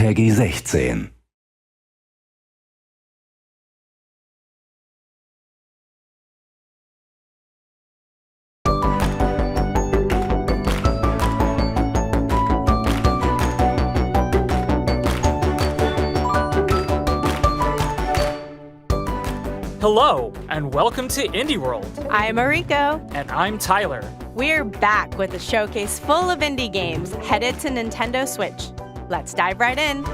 Peggy 16. Hello, and welcome to Indie World. I'm Mariko. And I'm Tyler. We're back with a showcase full of indie games headed to Nintendo Switch. Let's dive right in.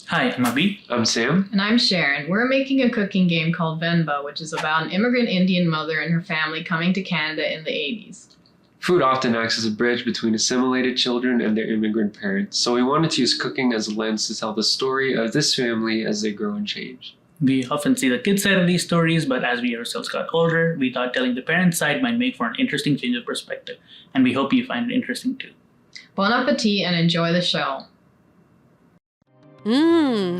Hi, I'm Abhi. I'm Sam. And I'm Sharon. We're making a cooking game called Venba, which is about an immigrant Indian mother and her family coming to Canada in the 80s. Food often acts as a bridge between assimilated children and their immigrant parents, so we wanted to use cooking as a lens to tell the story of this family as they grow and change. We often see the kids' side of these stories, but as we ourselves got older, we thought telling the parents' side might make for an interesting change of perspective, and we hope you find it interesting too. Bon appetit and enjoy the show.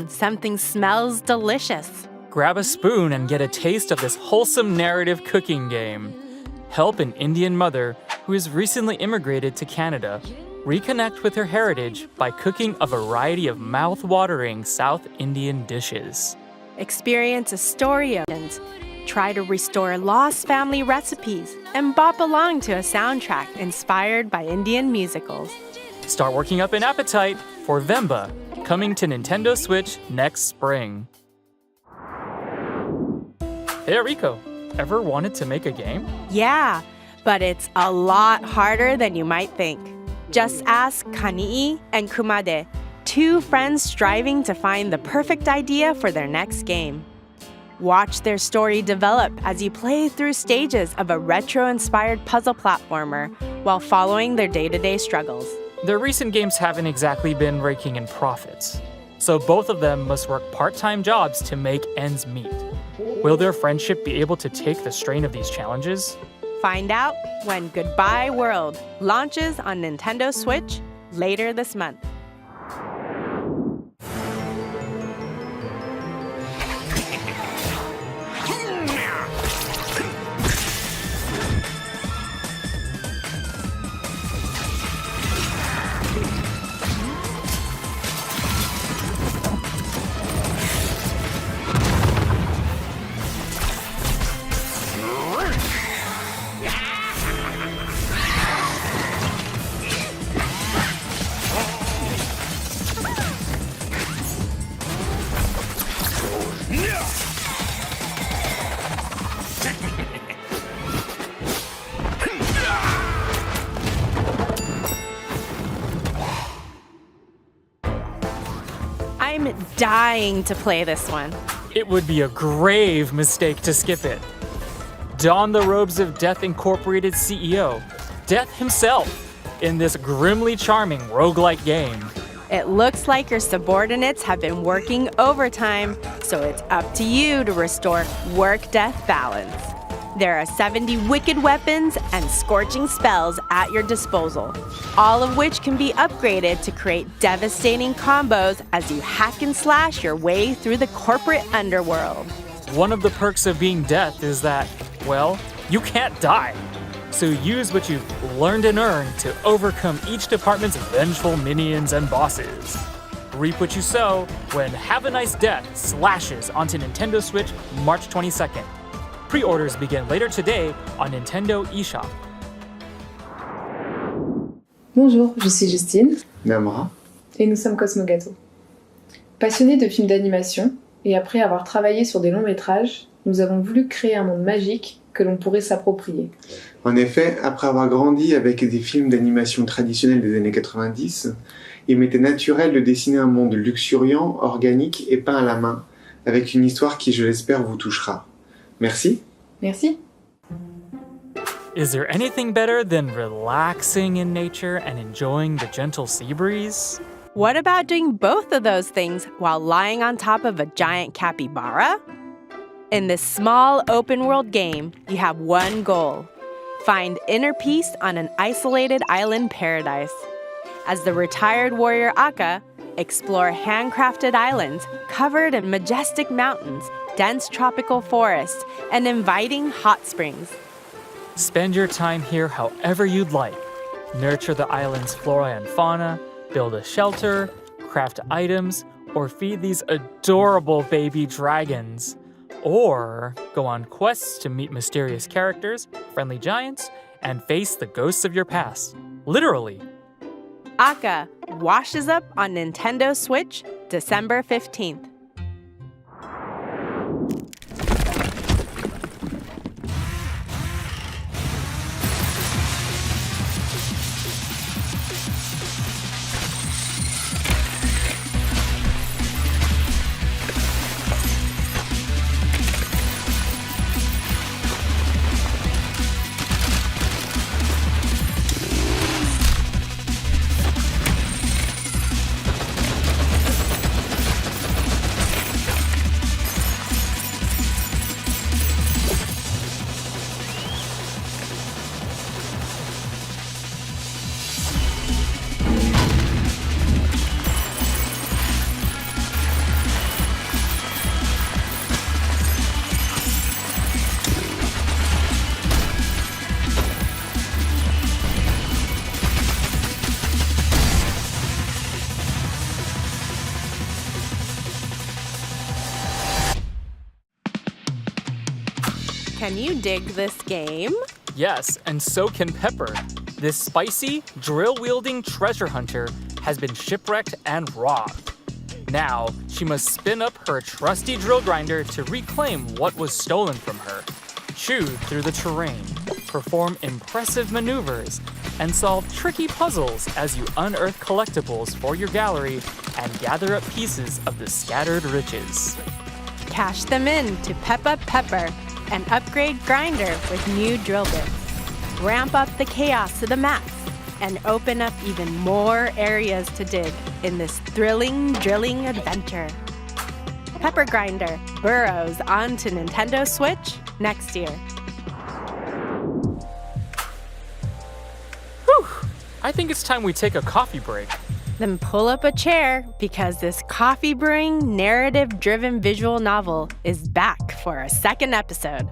Something smells delicious. Grab a spoon and get a taste of this wholesome narrative cooking game. Help an Indian mother who has recently immigrated to Canada reconnect with her heritage by cooking a variety of mouth-watering South Indian dishes. Experience a story of it. Try to restore lost family recipes and bop along to a soundtrack inspired by Indian musicals. Start working up an appetite for Venba, coming to Nintendo Switch next spring. Hey Rico, ever wanted to make a game? Yeah, but it's a lot harder than you might think. Just ask Kani'i and Kumade, two friends striving to find the perfect idea for their next game. Watch their story develop as you play through stages of a retro-inspired puzzle platformer while following their day-to-day struggles. Their recent games haven't exactly been raking in profits, so both of them must work part-time jobs to make ends meet. Will their friendship be able to take the strain of these challenges? Find out when Goodbye World launches on Nintendo Switch later this month. I'm dying to play this one. It would be a grave mistake to skip it. Don the robes of Death Incorporated CEO, Death himself, in this grimly charming roguelike game. It looks like your subordinates have been working overtime, so it's up to you to restore work-death balance. There are 70 wicked weapons and scorching spells at your disposal, all of which can be upgraded to create devastating combos as you hack and slash your way through the corporate underworld. One of the perks of being Death is that, well, you can't die. So use what you've learned and earned to overcome each department's vengeful minions and bosses. Reap what you sow when Have a Nice Death slashes onto Nintendo Switch March 22nd. Pre-orders begin later today on Nintendo eShop. Bonjour, je suis Justine. Namra. Et nous sommes Cosmo Gâteau. Passionnés de films d'animation, et après avoir travaillé sur des longs métrages, nous avons voulu créer un monde magique que l'on pourrait s'approprier. En effet, après avoir grandi avec des films d'animation traditionnels des années 90, il m'était naturel de dessiner un monde luxuriant, organique et peint à la main, avec une histoire qui, je l'espère, vous touchera. Merci. Merci. Is there anything better than relaxing in nature and enjoying the gentle sea breeze? What about doing both of those things while lying on top of a giant capybara? In this small open-world game, you have one goal. Find inner peace on an isolated island paradise. As the retired warrior Akka, explore handcrafted islands covered in majestic mountains, dense tropical forests, and inviting hot springs. Spend your time here however you'd like. Nurture the island's flora and fauna, build a shelter, craft items, or feed these adorable baby dragons. Or go on quests to meet mysterious characters, friendly giants, and face the ghosts of your past. Literally. Akka washes up on Nintendo Switch December 15th. Can you dig this game? Yes, and so can Pepper. This spicy, drill-wielding treasure hunter has been shipwrecked and robbed. Now, she must spin up her trusty drill grinder to reclaim what was stolen from her, chew through the terrain, perform impressive maneuvers, and solve tricky puzzles as you unearth collectibles for your gallery and gather up pieces of the scattered riches. Cash them in to pep up Pepper and upgrade Grinder with new drill bits. Ramp up the chaos to the max and open up even more areas to dig in this thrilling drilling adventure. Pepper Grinder burrows onto Nintendo Switch next year. Whew! I think it's time we take a coffee break. Then pull up a chair because this coffee brewing, narrative-driven visual novel is back for a second episode.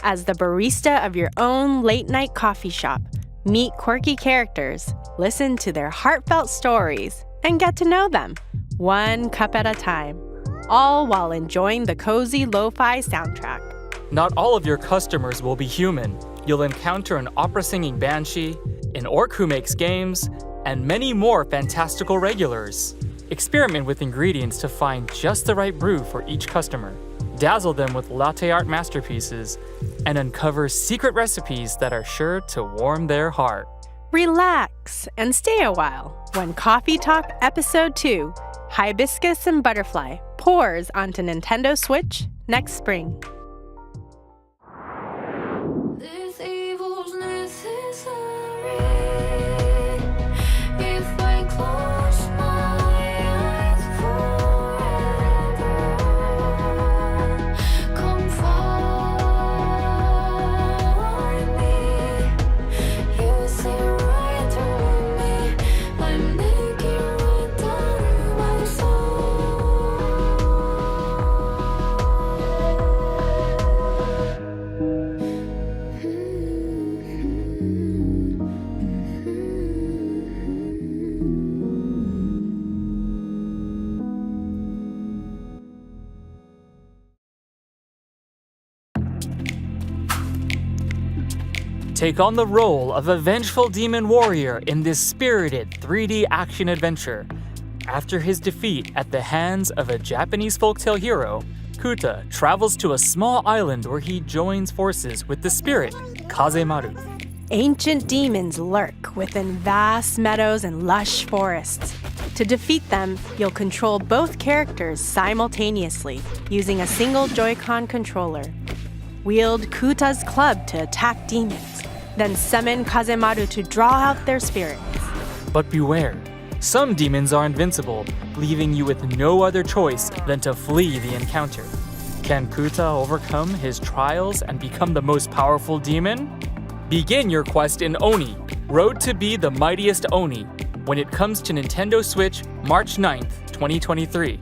As the barista of your own late-night coffee shop, meet quirky characters, listen to their heartfelt stories, and get to know them, one cup at a time, all while enjoying the cozy lo-fi soundtrack. Not all of your customers will be human. You'll encounter an opera-singing banshee, an orc who makes games, and many more fantastical regulars. Experiment with ingredients to find just the right brew for each customer. Dazzle them with latte art masterpieces, and uncover secret recipes that are sure to warm their heart. Relax and stay a while when Coffee Talk Episode 2, Hibiscus and Butterfly, pours onto Nintendo Switch next spring. This evil's necessary. If I close my eyes forever, come find me. You see right through me. I'm naked right down to my Take on the role of a vengeful demon warrior in this spirited 3D action adventure. After his defeat at the hands of a Japanese folktale hero, Kuta travels to a small island where he joins forces with the spirit, Kazemaru. Ancient demons lurk within vast meadows and lush forests. To To defeat them, you'll control both characters simultaneously using a single Joy-Con controller. Wield Kuta's club to attack demons, then summon Kazemaru to draw out their spirits. But beware, some demons are invincible, leaving you with no other choice than to flee the encounter. Can Kuta overcome his trials and become the most powerful demon? Begin your quest in Oni, Road to be the Mightiest Oni, when it comes to Nintendo Switch, March 9th, 2023.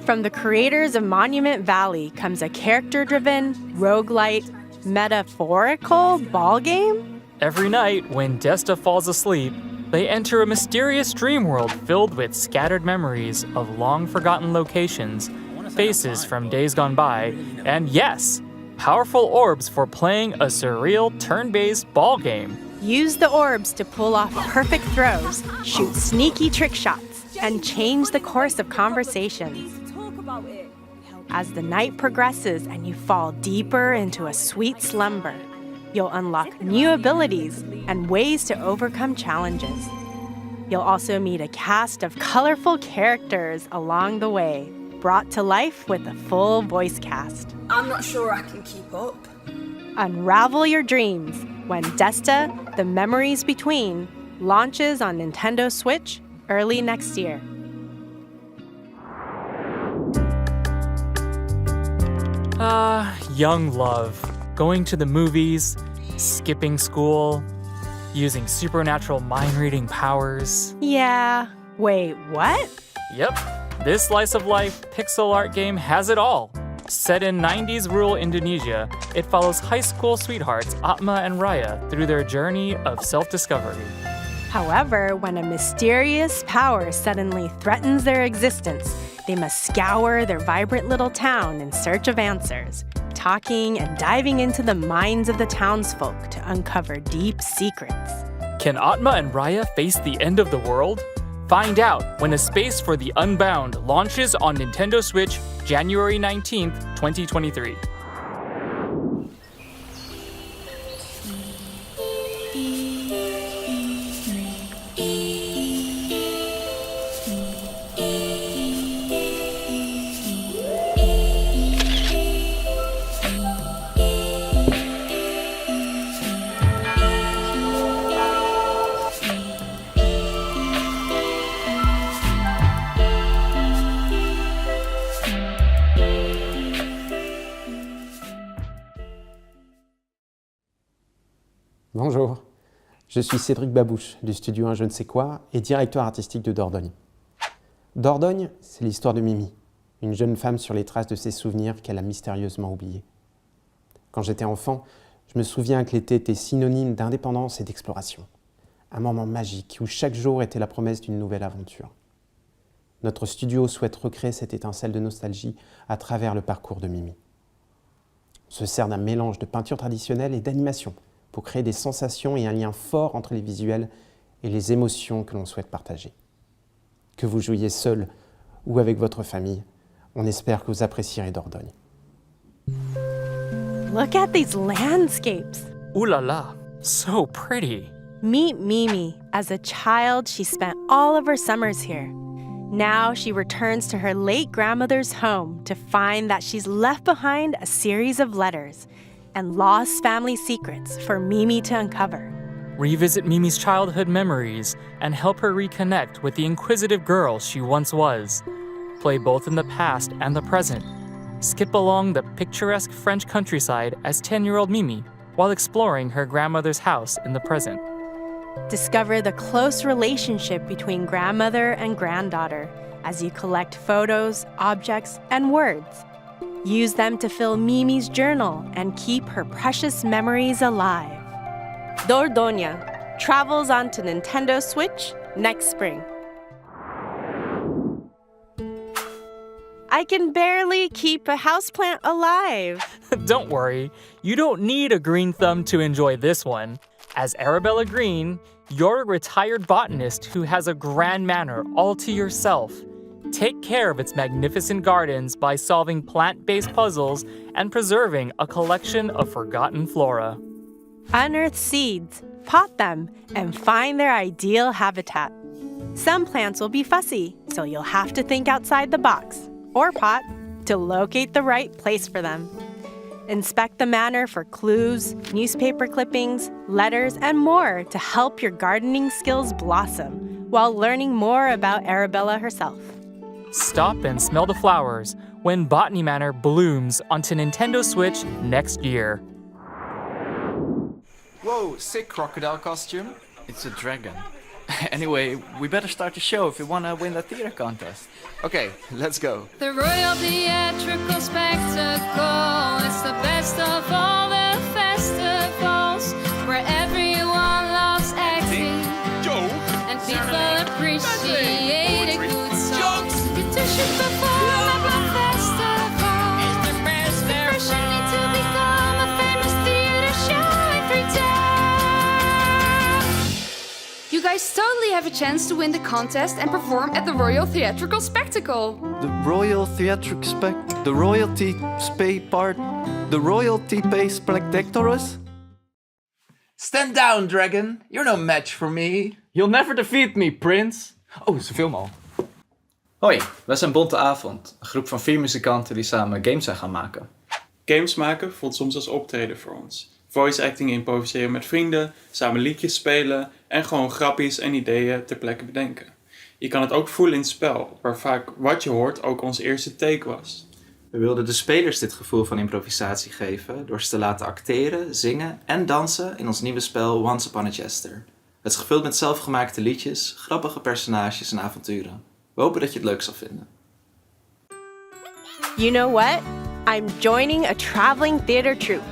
From the creators of Monument Valley comes a character-driven, roguelite, metaphorical ball game? Every night, when Desta falls asleep, they enter a mysterious dream world filled with scattered memories of long-forgotten locations, faces from days gone by, and yes, powerful orbs for playing a surreal turn-based ball game. Use the orbs to pull off perfect throws, shoot sneaky trick shots, and change the course of conversations. As the night progresses and you fall deeper into a sweet slumber, you'll unlock new abilities and ways to overcome challenges. You'll also meet a cast of colorful characters along the way, brought to life with a full voice cast. I'm not sure I can keep up. Unravel your dreams when Desta, The Memories Between, launches on Nintendo Switch early next year. Young love. Going to the movies, skipping school, using supernatural mind-reading powers. Yeah. Wait, what? Yep, this slice of life pixel art game has it all. Set in 90s rural Indonesia, it follows high school sweethearts Atma and Raya through their journey of self-discovery. However, when a mysterious power suddenly threatens their existence, they must scour their vibrant little town in search of answers, talking and diving into the minds of the townsfolk to uncover deep secrets. Can Atma and Raya face the end of the world? Find out when A Space for the Unbound launches on Nintendo Switch January 19th, 2023. Bonjour, je suis Cédric Babouche du studio Un Je ne sais quoi et directeur artistique de Dordogne. Dordogne, c'est l'histoire de Mimi, une jeune femme sur les traces de ses souvenirs qu'elle a mystérieusement oubliés. Quand j'étais enfant, je me souviens que l'été était synonyme d'indépendance et d'exploration. Un moment magique où chaque jour était la promesse d'une nouvelle aventure. Notre studio souhaite recréer cette étincelle de nostalgie à travers le parcours de Mimi. On se sert d'un mélange de peinture traditionnelle et d'animation pour créer des sensations et un lien fort entre les visuels et les émotions que l'on souhaite partager. Que vous jouiez seul ou avec votre famille, on espère que vous apprécierez Dordogne. Look at these landscapes. Ooh la la, so pretty. Meet Mimi. As a child, she spent all of her summers here. Now she returns to her late grandmother's home to find that she's left behind a series of letters and lost family secrets for Mimi to uncover. Revisit Mimi's childhood memories and help her reconnect with the inquisitive girl she once was. Play both in the past and the present. Skip along the picturesque French countryside as 10-year-old Mimi while exploring her grandmother's house in the present. Discover the close relationship between grandmother and granddaughter as you collect photos, objects, and words. Use them to fill Mimi's journal and keep her precious memories alive. Dordogne travels onto Nintendo Switch next spring. I can barely keep a houseplant alive. Don't worry, you don't need a green thumb to enjoy this one. As Arabella Green, you're a retired botanist who has a grand manor all to yourself. Take care of its magnificent gardens by solving plant-based puzzles and preserving a collection of forgotten flora. Unearth seeds, pot them, and find their ideal habitat. Some plants will be fussy, so you'll have to think outside the box, or pot, to locate the right place for them. Inspect the manor for clues, newspaper clippings, letters, and more to help your gardening skills blossom while learning more about Arabella herself. Stop and smell the flowers when Botany Manor blooms onto Nintendo Switch next year. Whoa, sick crocodile costume. It's a dragon. Anyway, we better start the show if we want to win that theater contest. Okay, let's go. The Royal Theatrical Spectacle. It's the best of all the festivals where everyone loves acting and people appreciate a good song. You two should perform at my festival. You first you need to become a famous theater show every day. You guys totally have a chance to win the contest and perform at the Royal Theatrical Spectacle. The Royal Theatric the Royalty the Royalty Pace Spectaculars? Stand down, dragon. You're no match for me. You'll never defeat me, Prince. Oh, ze filmen al. Hoi, wij zijn Bonte Avond. Een groep van 4 muzikanten die samen games zijn gaan maken. Games maken voelt soms als optreden voor ons. Voice acting improviseren met vrienden, samen liedjes spelen en gewoon grappies en ideeën ter plekke bedenken. Je kan het ook voelen in het spel, waar vaak wat je hoort ook ons eerste take was. We wilden de spelers dit gevoel van improvisatie geven door ze te laten acteren, zingen en dansen in ons nieuwe spel Once Upon a Jester. Het is gevuld met zelfgemaakte liedjes, grappige personages en avonturen. We hopen dat je het leuk zal vinden. You know what? I'm joining a traveling theater troupe.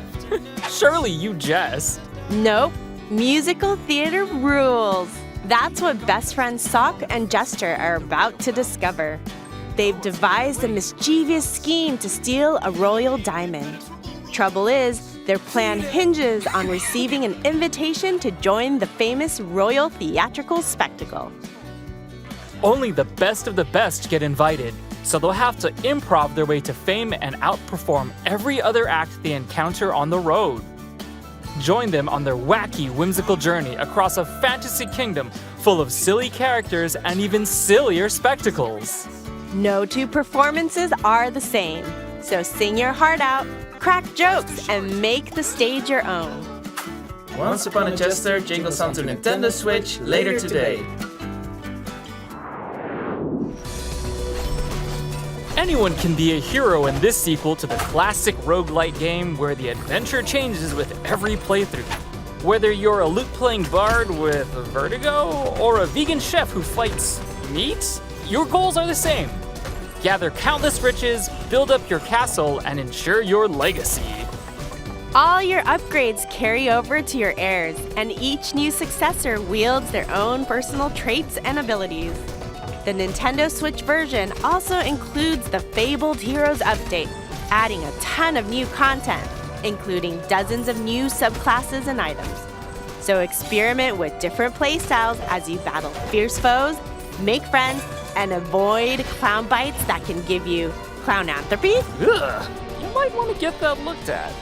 Surely you jest. Nope. Musical theater rules. That's what best friends Sock and Jester are about to discover. They've devised a mischievous scheme to steal a royal diamond. Trouble is, their plan hinges on receiving an invitation to join the famous Royal Theatrical Spectacle. Only the best of the best get invited, so they'll have to improv their way to fame and outperform every other act they encounter on the road. Join them on their wacky, whimsical journey across a fantasy kingdom full of silly characters and even sillier spectacles. No two performances are the same, so sing your heart out, crack jokes, and make the stage your own. Once Upon a Jester jingles onto Nintendo Switch later today. Anyone can be a hero in this sequel to the classic roguelite game where the adventure changes with every playthrough. Whether you're a lute-playing bard with vertigo or a vegan chef who fights meat, your goals are the same. Gather countless riches, build up your castle, and ensure your legacy. All your upgrades carry over to your heirs, and each new successor wields their own personal traits and abilities. The Nintendo Switch version also includes the Fabled Heroes update, adding a ton of new content, including dozens of new subclasses and items. So experiment with different playstyles as you battle fierce foes, make friends, and avoid clown bites that can give you clownanthropy. Ugh, you might want to get that looked at.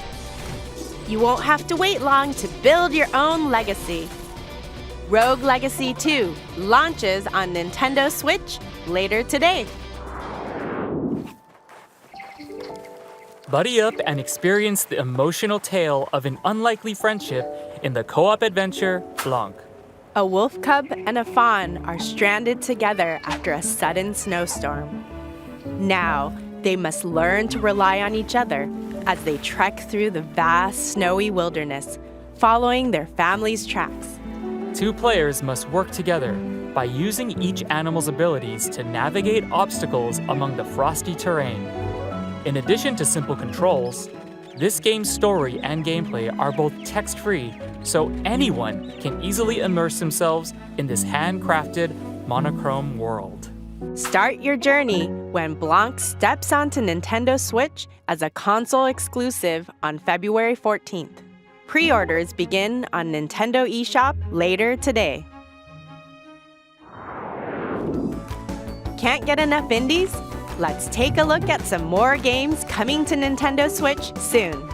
You won't have to wait long to build your own legacy. Rogue Legacy 2 launches on Nintendo Switch later today. Buddy up and experience the emotional tale of an unlikely friendship in the co-op adventure Blanc. A wolf cub and a fawn are stranded together after a sudden snowstorm. Now, they must learn to rely on each other as they trek through the vast snowy wilderness, following their family's tracks. Two players must work together by using each animal's abilities to navigate obstacles among the frosty terrain. In addition to simple controls, this game's story and gameplay are both text-free, so anyone can easily immerse themselves in this handcrafted, monochrome world. Start your journey when Blanc steps onto Nintendo Switch as a console exclusive on February 14th. Pre-orders begin on Nintendo eShop later today. Can't get enough indies? Let's take a look at some more games coming to Nintendo Switch soon.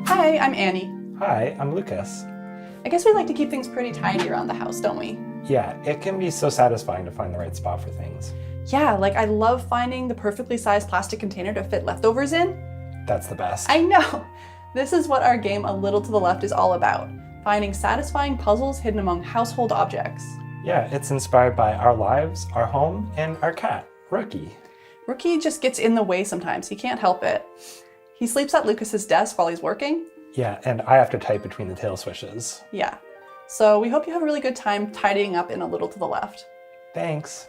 Hi, I'm Annie. Hi, I'm Lucas. I guess we like to keep things pretty tidy around the house, don't we? Yeah, it can be so satisfying to find the right spot for things. Yeah, like I love finding the perfectly sized plastic container to fit leftovers in. That's the best. I know! This is what our game A Little to the Left is all about. Finding satisfying puzzles hidden among household objects. Yeah, it's inspired by our lives, our home, and our cat, Rookie. Rookie just gets in the way sometimes. He can't help it. He sleeps at Lucas's desk while he's working. Yeah, and I have to type between the tail switches. Yeah. So we hope you have a really good time tidying up in A Little to the Left. Thanks.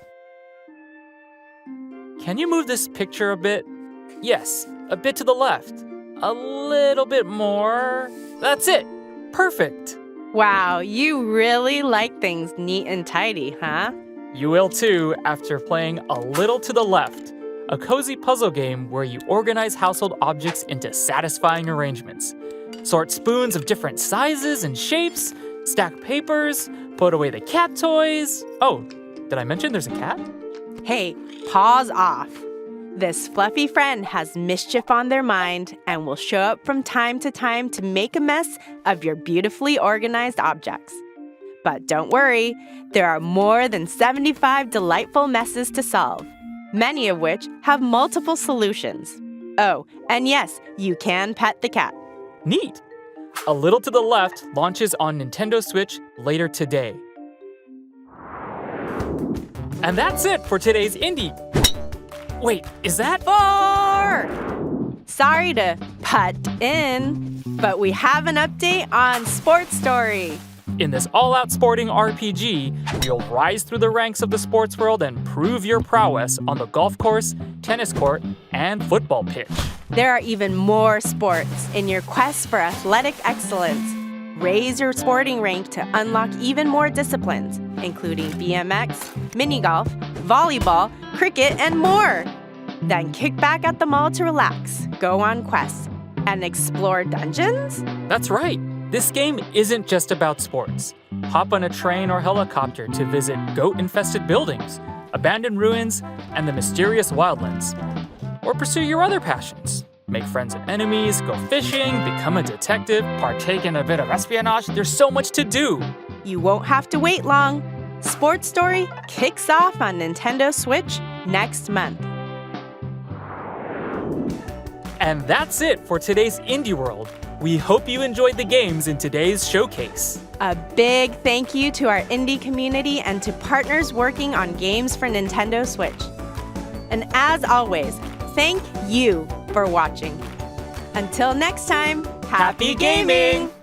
Can you move this picture a bit? Yes, a bit to the left. A little bit more. That's it. Perfect. Wow, you really like things neat and tidy, huh? You will too after playing A Little to the Left, a cozy puzzle game where you organize household objects into satisfying arrangements. Sort spoons of different sizes and shapes, stack papers, put away the cat toys. Oh, did I mention there's a cat? Hey, pause off. This fluffy friend has mischief on their mind and will show up from time to time to make a mess of your beautifully organized objects. But don't worry, there are more than 75 delightful messes to solve, many of which have multiple solutions. Oh, and yes, you can pet the cat. Neat. A Little to the Left launches on Nintendo Switch later today. And that's it for today's Indie. Wait, is that? 4! Sorry to butt in, but we have an update on Sports Story. In this all-out sporting RPG, you'll rise through the ranks of the sports world and prove your prowess on the golf course, tennis court, and football pitch. There are even more sports in your quest for athletic excellence. Raise your sporting rank to unlock even more disciplines, including BMX, mini golf, volleyball, cricket, and more. Then kick back at the mall to relax, go on quests, and explore dungeons? That's right. This game isn't just about sports. Hop on a train or helicopter to visit goat-infested buildings. abandoned ruins, and the mysterious wildlands. Or pursue your other passions. Make friends and enemies, go fishing, become a detective, partake in a bit of espionage. There's so much to do. You won't have to wait long. Sports Story kicks off on Nintendo Switch next month. And that's it for today's Indie World. We hope you enjoyed the games in today's showcase. A big thank you to our indie community and to partners working on games for Nintendo Switch. And as always, thank you for watching. Until next time, happy gaming!